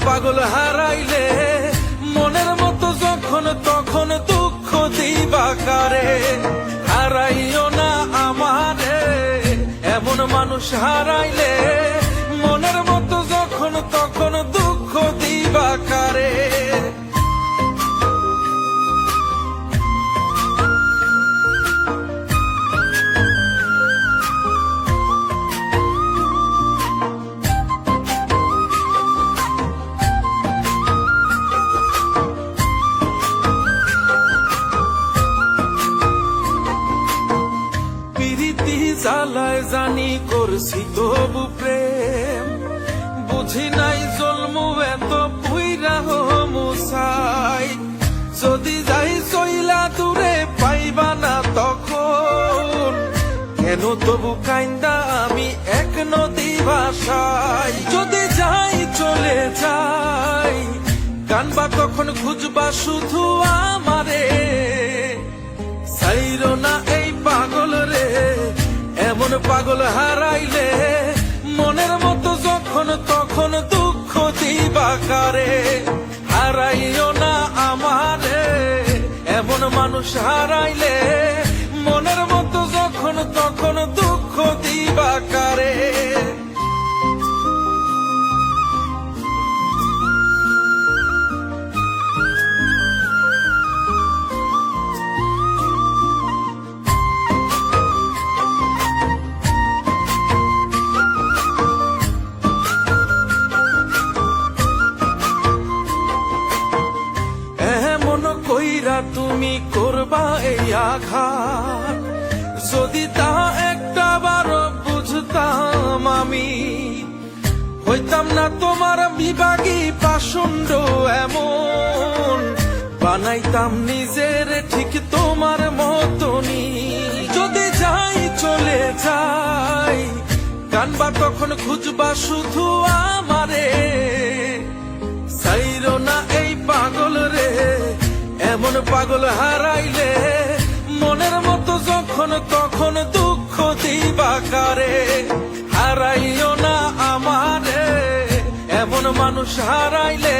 পাগল হারাইলে মনের মতো যখন তখন দুঃখ দিবা কারে। হারাইও না আমারে, এমন মানুষ হারাইলে মনের মতো যখন তখন দুঃখ দিবা কারে। জ্বালায় জানি করছি তবু প্রেম, বুঝি নাই জন্মু এত পুইরা মুসাই। যদি যাই চইলা দূরে পাইবা না তখন, কেন তবু কাইন্দা আমি এক নদী ভাষাই। যদি যাই চলে যাই কানবা তখন খুঁজবা শুধু আমারে। সাইরো না এই পাগল রে, এমন পাগল হারাইলে মনের মতো যখন তখন দুঃখ দিবা কারে। হারাইও না আমারে, এমন মানুষ হারাইলে মনের মতো যখন তখন দুঃখ দিবা কারে। কইরা তুমি করবা এই আঘাত, যদি তা একটা বার বুঝতাম আমি, হইতাম না তোমার বিভাগী পাষণ্ড এমন, বানাইতাম নিজের ঠিক তোমার মতনই। যদি যাই চলে যাই কানবা তখন খুঁজবা শুধু আমারে। সাইরো না এই পাগল রে, এমন পাগল হারাইলে মনের মতো যখন তখন দুঃখ দিবা কারে। হারাইও না আমারে, এমন মানুষ হারাইলে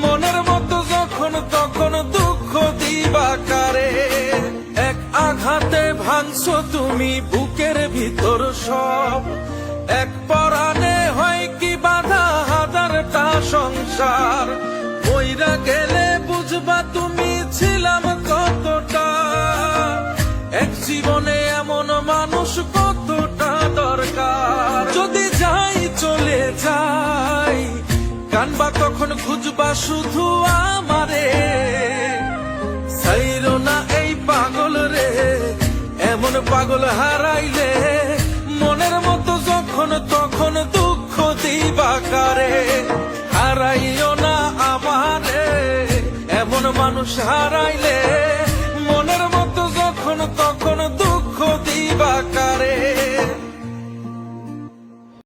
মনের মতো যখন তখন দুঃখ দিবা কারে। এক আঘাতে ভাঙছো তুমি বুকের ভিতর সব, এক পরাণে হয় কি বাধা হাজারটা সংসার। মইরা গেলে বুঝবা তুমি ছিলাম কতটা, এক জীবনে এমন মানুষ কতটা দরকার। যদি যাই চলে যাই কানবা তখন খুঁজবা শুধু আমারে। সাইরো না এই পাগল রে, এমন পাগল হারাইলে মনের মতো যখন তখন দুঃখ দিবা কারে। হারাইও না আমারে, এমন মানুষ হারাইলে মনের মতো যখন